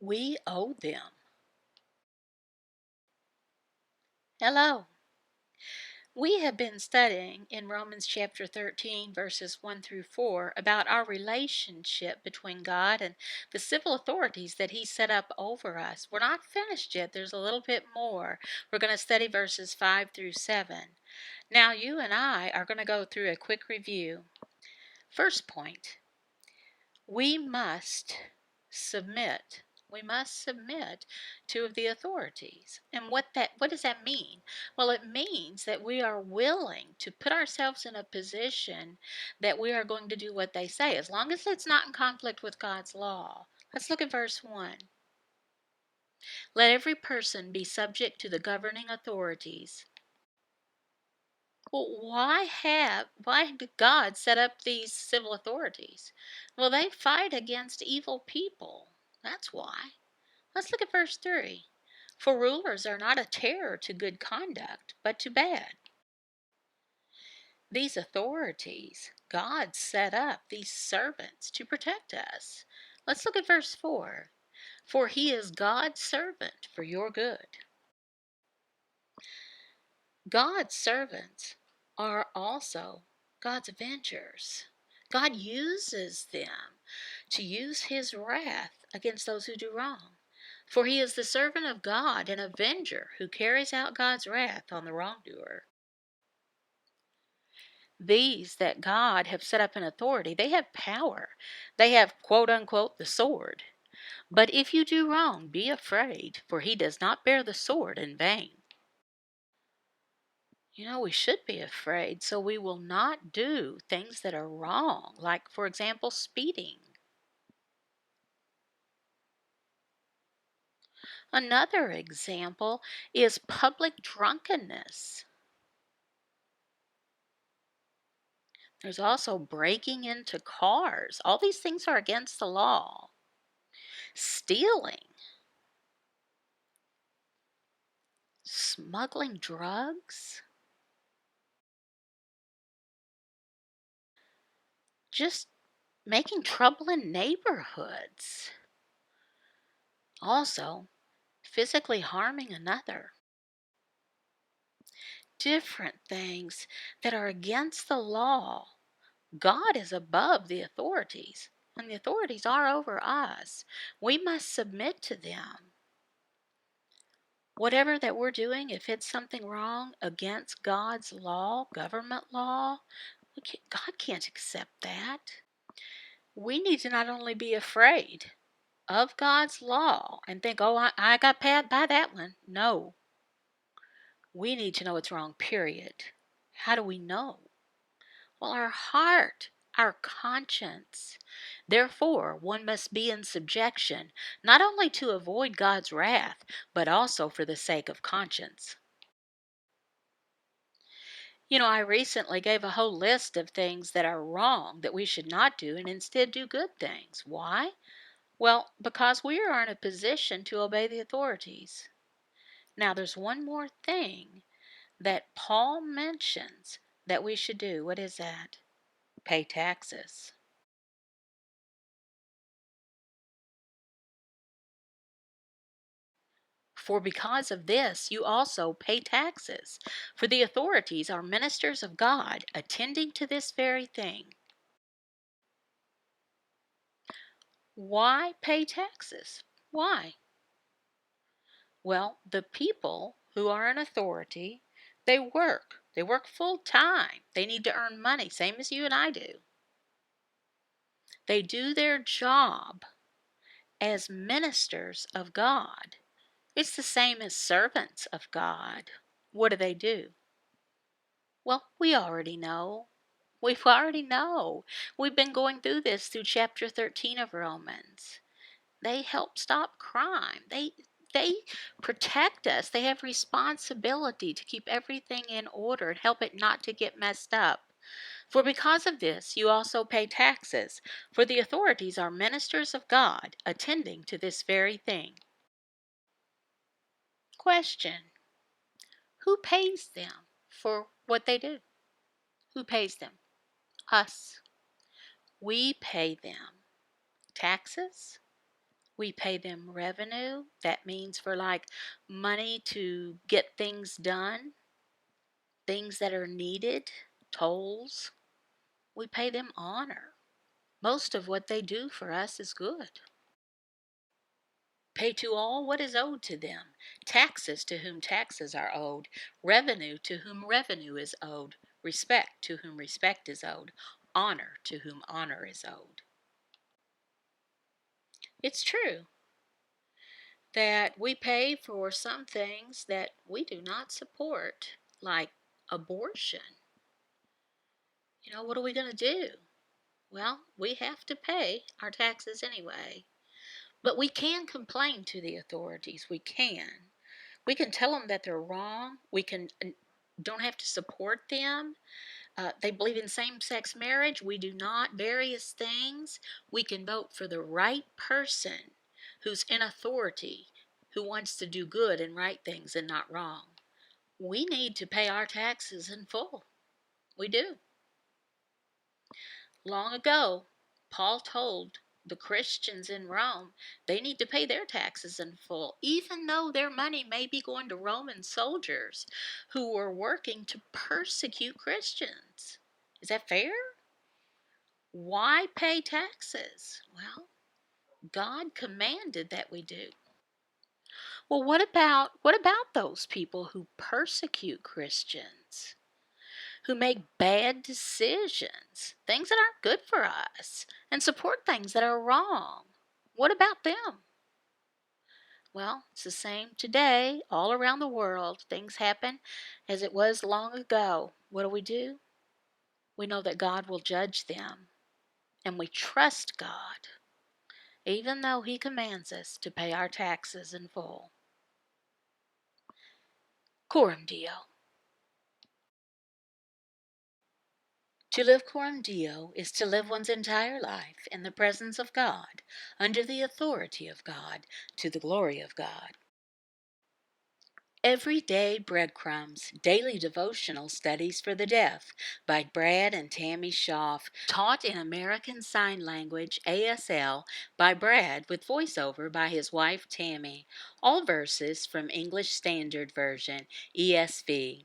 We owe them. Hello. We have been studying in Romans chapter 13, verses 1 through 4, about our relationship between God and the civil authorities that He set up over us. We're not finished yet, there's a little bit more. We're going to study verses 5 through 7. Now, you and I are going to go through a quick review. First point, we must submit. We must submit to the authorities. And what does that mean? Well, it means that we are willing to put ourselves in a position that we are going to do what they say, as long as it's not in conflict with God's law. Let's look at verse 1. Let every person be subject to the governing authorities. Well, why did God set up these civil authorities? Well, they fight against evil people. That's why. Let's look at verse 3. For rulers are not a terror to good conduct, but to bad. These authorities, God set up these servants to protect us. Let's look at verse 4. For he is God's servant for your good. God's servants are also God's avengers. God uses them to use his wrath against those who do wrong. For he is the servant of God, an avenger who carries out God's wrath on the wrongdoer. These that God have set up in authority, they have power. They have, quote unquote, the sword. But if you do wrong, be afraid, for he does not bear the sword in vain. We should be afraid, so we will not do things that are wrong, like, for example, speeding. Another example is public drunkenness. There's also breaking into cars. All these things are against the law. Stealing, smuggling drugs, just making trouble in neighborhoods. Also, physically harming another. Different things that are against the law. God is above the authorities, and the authorities are over us. We must submit to them. Whatever that we're doing, if it's something wrong against God's law, government law, God can't accept that. We need to not only be afraid of God's law and think, oh, I got pat by that one. No. We need to know it's wrong, period. How do we know? Well, our heart, our conscience. Therefore, one must be in subjection, not only to avoid God's wrath, but also for the sake of conscience. I recently gave a whole list of things that are wrong that we should not do and instead do good things. Why? Well, because we are in a position to obey the authorities. Now, there's one more thing that Paul mentions that we should do. What is that? Pay taxes. For because of this you also pay taxes. For the authorities are ministers of God, attending to this very thing. Why pay taxes? Why? Well, the people who are in authority, they work. They work full time. They need to earn money, same as you and I do. They do their job as ministers of God. It's the same as servants of God. What do? Well, we already know. We've already know. We've been going through this through chapter 13 of Romans. They help stop crime. They protect us. They have responsibility to keep everything in order and help it not to get messed up. For because of this, you also pay taxes, for the authorities are ministers of God, attending to this very thing. Question: who pays them for what they do? Who pays them? Us. We pay them taxes. We pay them revenue. That means for like money to get things done, things that are needed, tolls. We pay them honor. Most of what they do for us is good. Pay to all what is owed to them, taxes to whom taxes are owed, revenue to whom revenue is owed, respect to whom respect is owed, honor to whom honor is owed. It's true that we pay for some things that we do not support, like abortion. What are we going to do? Well, we have to pay our taxes anyway. But we can complain to the authorities. We can. We can tell them that they're wrong. We can don't have to support them. They believe in same-sex marriage. We do not. Various things. We can vote for the right person who's in authority, who wants to do good and right things and not wrong. We need to pay our taxes in full. We do. Long ago, Paul told the Christians in Rome they need to pay their taxes in full, even though their money may be going to Roman soldiers who were working to persecute Christians. Is that fair? Why pay taxes? Well, God commanded that we do. Well, what about those people who persecute Christians? Who make bad decisions, things that aren't good for us, and support things that are wrong. What about them? Well, it's the same today, all around the world. Things happen as it was long ago. What do? We know that God will judge them, and we trust God, even though He commands us to pay our taxes in full. Coram Deo. To live coram Deo is to live one's entire life in the presence of God, under the authority of God, to the glory of God. Everyday Breadcrumbs, Daily Devotional Studies for the Deaf by Brad and Tammy Schaaf, taught in American Sign Language, ASL, by Brad with voiceover by his wife Tammy. All verses from English Standard Version, ESV.